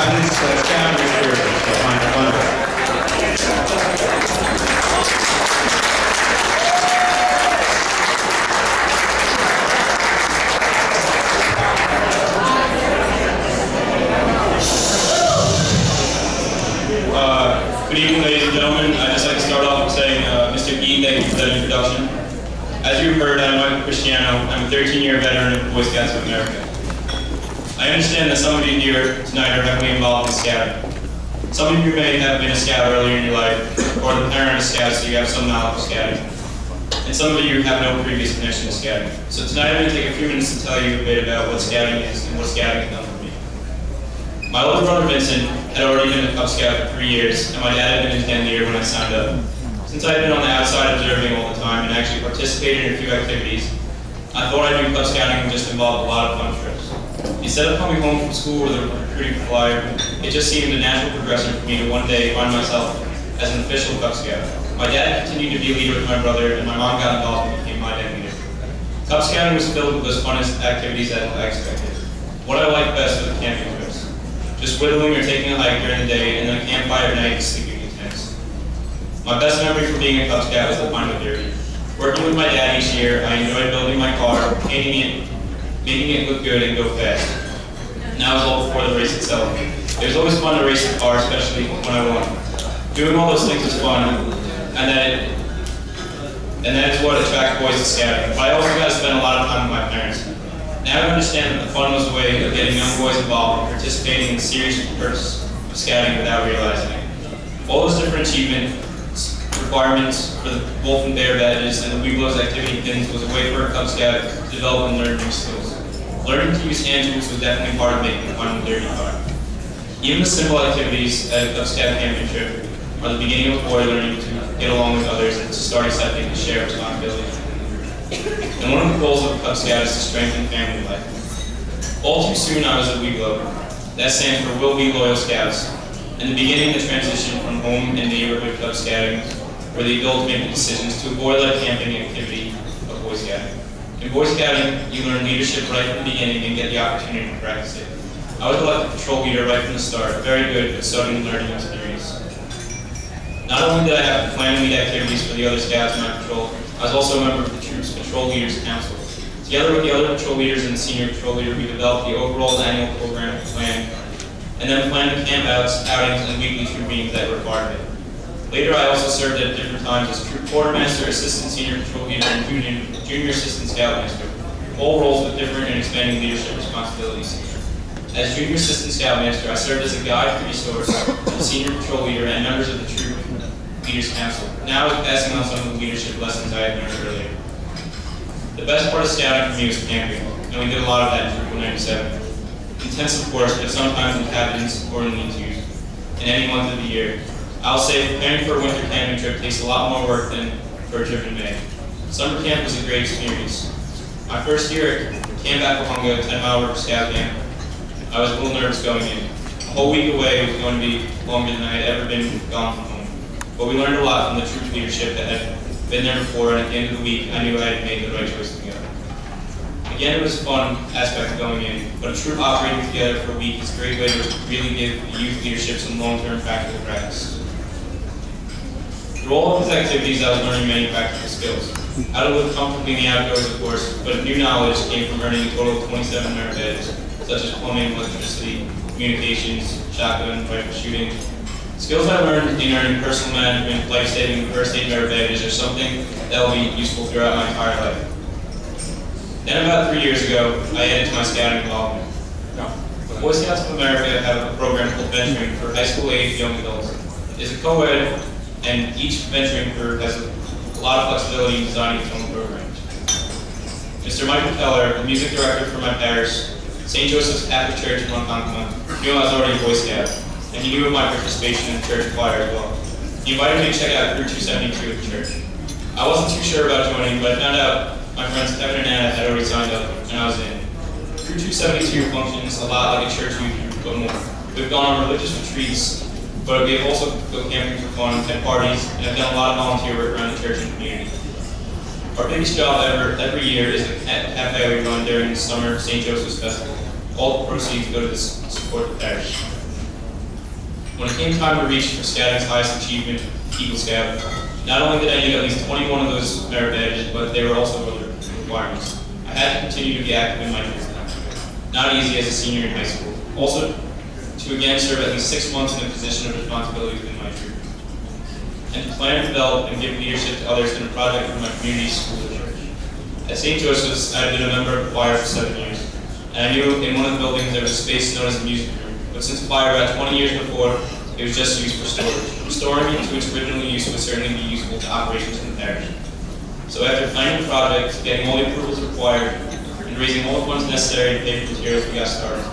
guidance challenger behind the funding. Good evening, ladies and gentlemen. I'd just like to start off with saying, Mr. Gee, thank you for that introduction. As you heard, I'm Cristiano. I'm a 13-year veteran of the Boy Scouts of America. I understand that some of you here tonight are heavily involved in scouting. Some of you may have been a scout earlier in your life, or the parent of scouts, so you have some knowledge of scouting. And some of you have no previous connection to scouting. So tonight I'm going to take a few minutes to tell you a bit about what scouting is and what scouting has done for me. My older brother Vincent had already been a Cub Scout for 3 years, and my dad had been his den leader when I signed up. Since I had been on the outside observing all the time and actually participated in a few activities, I thought I knew Cub Scouting just involved a lot of fun trips. Instead of coming home from school with a recruiting flyer, it just seemed a natural progression for me to one day find myself as an official Cub Scout. My dad continued to be a leader with my brother, and my mom got involved and became my den leader. Cub Scouting was filled with those funnest activities that I expected. What I liked best was the camping trips. Just whittling or taking a hike during the day, and then a campfire at night and sleeping in tents. My best memory for being a Cub Scout was the final derby. Working with my dad each year, I enjoyed building my car, painting it, making it look good and go fast. And that was all before the race itself. It was always fun to race the car, especially when I won. Doing all those things was fun, and that is what attracted boys to scouting. But I also got to spend a lot of time with my parents. Now I understand that the fun was a way of getting young boys involved and participating in the serious purpose of scouting without realizing it. All those different achievement requirements for the wolf and bear badges and the Weeblos activity pins was a way for a Cub Scout to develop and learn new skills. Learning to use hand tools was definitely part of making fun and dirty fun. Even the simple activities at a Cub Scout camping trip are the beginning of a boy learning to get along with others and to start accepting and share responsibility. And one of the goals of a Cub Scout is to strengthen family life. All too soon I was a Weeblo. That stands for Will Be Loyal Scouts. And the beginning of the transition from home and neighborhood Cub Scouting, where the adults make the decisions to avoid that camping activity of Boy Scouting. In Boy Scouting, you learn leadership right from the beginning and get the opportunity to practice it. I was elected patrol leader right from the start, very good at studying and learning experience. Not only did I have to plan and lead activities for the other scouts in my patrol, I was also a member of the troop's Patrol Leaders Council. Together with the other patrol leaders and the senior patrol leader, we developed the overall annual program plan, and then planned the camp outs, outings, and weekly troop meetings that were part of it. Later, I also served at different times as troop quartermaster, assistant senior patrol leader, and junior assistant scoutmaster, all roles with different and expanding leadership responsibilities. As junior assistant scoutmaster, I served as a guide for resource to the senior patrol leader and members of the troop Leaders Council. Now I was passing on some of the leadership lessons I had learned earlier. The best part of scouting for me was camping, and we did a lot of that in Troop 197. Intense, of course, but sometimes in cabins or in lean-tos, in any month of the year. I'll say preparing for a winter camping trip takes a lot more work than for a trip in May. Summer camp was a great experience. My first year at Camp Apahunga, 10-mile river scout camp, I was a little nervous going in. A whole week away was going to be longer than I had ever been gone from home. But we learned a lot from the troop leadership that had been there before, and at the end of the week, I knew I had made the right choice to go. Again, it was a fun aspect of going in, but a troop operating together for a week is a great way to really give the youth leadership some long-term practical practice. Through all of these activities, I was learning many practical skills. How to live comfortably in the outdoors, of course, but new knowledge came from earning a total of 27 merit badges, such as plumbing, electricity, communications, shotgun, rifle shooting. Skills I learned in earning personal management, life-saving, and first aid merit badges are something that will be useful throughout my entire life. Then about 3 years ago, I added to my scouting involvement. Boy Scouts of America have a program called Venturing for high school-age young adults. It's a co-ed, and each venturing crew has a lot of flexibility in designing its own program. Mr. Michael Keller, the music director for my parish, St. Joseph's Catholic Church in Ronkonkoma, knew I was already a Boy Scout, and he knew of my participation in the church choir as well. He invited me to check out Crew 272 at the church. I wasn't too sure about joining, but I found out my friends Kevin and Anna had already signed up, and I was in. Crew 272 functions a lot like a church youth group, but more. We've gone on religious retreats, but we have also go camping for fun, had parties, and have done a lot of volunteer work around the church and community. Our biggest job every year is a cafe we run during the summer St. Joseph's Festival. All the proceeds go to support the parish. When it came time to reach for Scouting's highest achievement, Eagle Scout, not only did I need at least 21 of those merit badges, but there were also other requirements. I had to continue to be active in my troop. Not easy as a senior in high school. Also, to again serve at least 6 months in a position of responsibility within my troop. And to plan, develop, and give leadership to others in a project for my community, school, and church. At St. Joseph's, I had been a member of the choir for 7 years, and I knew in one of the buildings there was a space known as the music room. But since the choir about 20 years before, it was just used for storage. Restoring it to its original use would certainly be useful to operations in the parish. So after planning the project, getting all the approvals required, and raising all the funds necessary to pay for materials, we got started.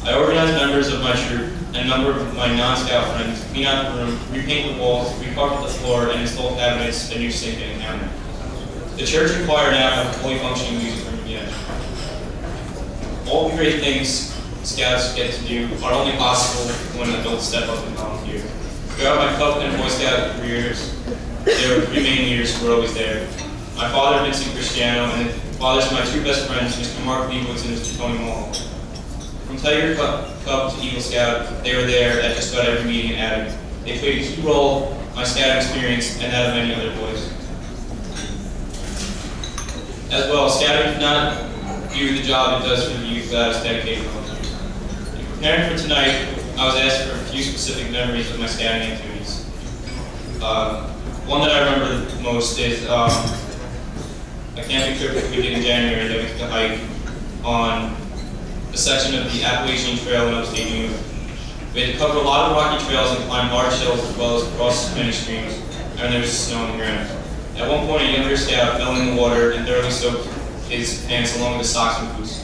I organized members of my troop and a number of my non-scout friends to clean out the room, repaint the walls, recarpet the floor, and install cabinets, a new sink, and a counter. The church and choir now have a fully functioning music room again. All the great things Scouts get to do are only possible when adults step up and volunteer. Throughout my Cub and Boy Scout careers, there were 3 main leaders who were always there. My father, Vincent Cristiano, and the fathers of my 2 best friends, Mr. Mark Leibowitz and Mr. Tony Mall. From Tiger Cub to Eagle Scout, they were there at just about every meeting and outing. They played a key role in my scouting experience and that of many other boys. As well, scouting did not do the job it does for the youth without its dedicated volunteers. In preparing for tonight, I was asked for a few specific memories of my scouting activities. One that I remember the most is a camping trip that we did in January that we took a hike on a section of the Appalachian Trail in upstate New York. We had to cover a lot of rocky trails and climb large hills as well as cross many streams, and there was snow on the ground. At one point, a younger scout fell in the water and thoroughly soaked his pants along with his socks and boots.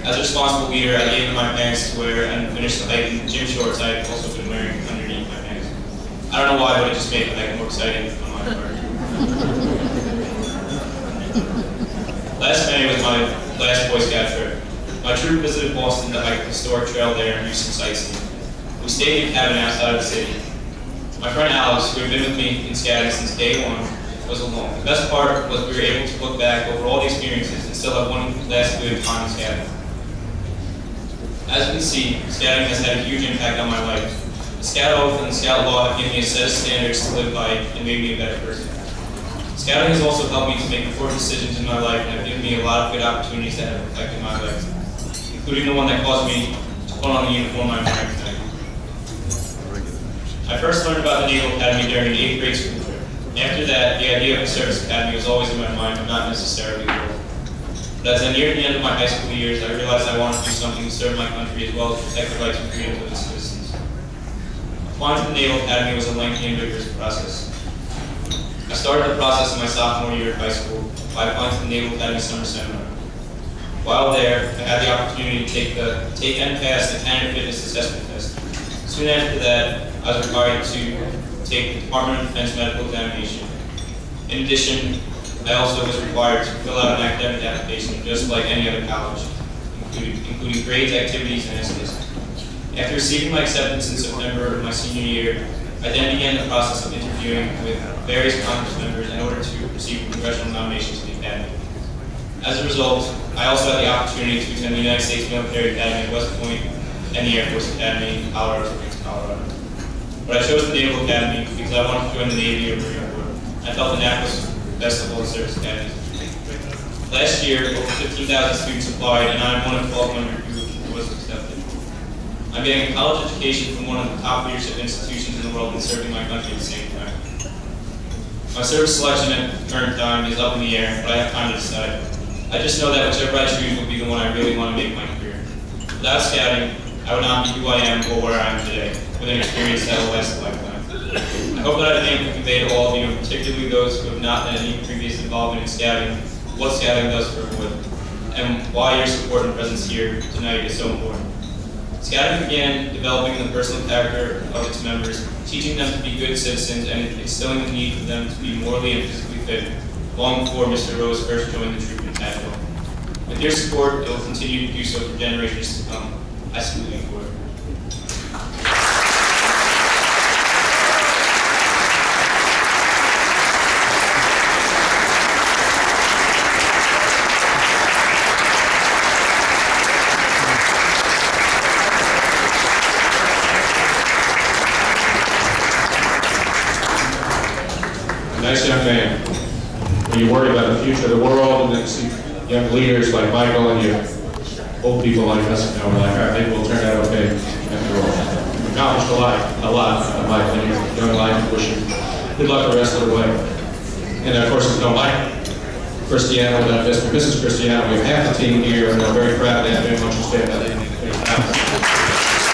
As a responsible leader, I gave him my pants to wear and finished the hike in gym shorts I had also been wearing underneath my pants. I don't know why, but it just made the hike more exciting on my part. Last May was my last Boy Scout trip. My troop visited Boston to hike the historic trail there and do some sightseeing. We stayed in a cabin outside of the city. My friend Alex, who had been with me in scouting since day 1, was alone. The best part was we were able to look back over all the experiences and still have one last good time in scouting. As you can see, scouting has had a huge impact on my life. The Scout Oath and the Scout Law have given me a set of standards to live by and made me a better person. Scouting has also helped me to make important decisions in my life and have given me a lot of good opportunities that have affected my life, including the one that caused me to put on the uniform I'm wearing tonight. I first learned about the Naval Academy during an 8th grade school trip. After that, the idea of a service academy was always in my mind, but not necessarily the goal. But as I neared the end of my high school years, I realized I wanted to do something to serve my country as well as protect the rights and freedoms of its citizens. Applying to the Naval Academy was a lengthy and rigorous process. I started the process in my sophomore year of high school by applying to the Naval Academy Summer Seminar. While there, I had the opportunity to take and pass the Candidate Fitness Assessment Test. Soon after that, I was required to take the Department of Defense Medical Examination. In addition, I also was required to fill out an academic application just like any other college, including grades, activities, and essays. After receiving my acceptance in September of my senior year, I then began the process of interviewing with various Congress members in order to receive congressional nominations to the Academy. As a result, I also had the opportunity to attend the United States Military Academy at West Point and the Air Force Academy in Colorado Springs, Colorado. But I chose the Naval Academy because I wanted to join the Navy or Marine Corp. I felt Annapolis best of all the service academies. Last year, over 15,000 students applied, and I'm one of 1,200 who was accepted. I'm getting a college education from one of the top leadership institutions in the world and serving my country at the same time. My service selection at the current time is up in the air, but I have time to decide. I just know that whichever I choose will be the one I really want to make my career. Without scouting, I would not be who I am or where I am today, with an experience that will last a lifetime. I hope that I've been able to convey to all of you, and particularly those who have not had any previous involvement in scouting, what scouting does for a wood, and why your support and presence here tonight is so important. Scouting began developing the personal character of its members, teaching them to be good citizens and instilling the need for them to be morally and physically fit, long before Mr. Rose first joined the troop in Nashville. With your support, it will continue to do so for generations to come. I salute you for it. Nice young man. When you worry about the future of the world and then see young leaders like Michael and you old people like us, you know, we're like, all right, maybe we'll turn out okay after all. You've accomplished a lot, Michael, in your young life. Wish you good luck the rest of the way. And of course, you know, Mike, Cristiano, Mr. and Mrs. Cristiano, we have half the team here, and I'm very proud to have him. Why don't you stand up?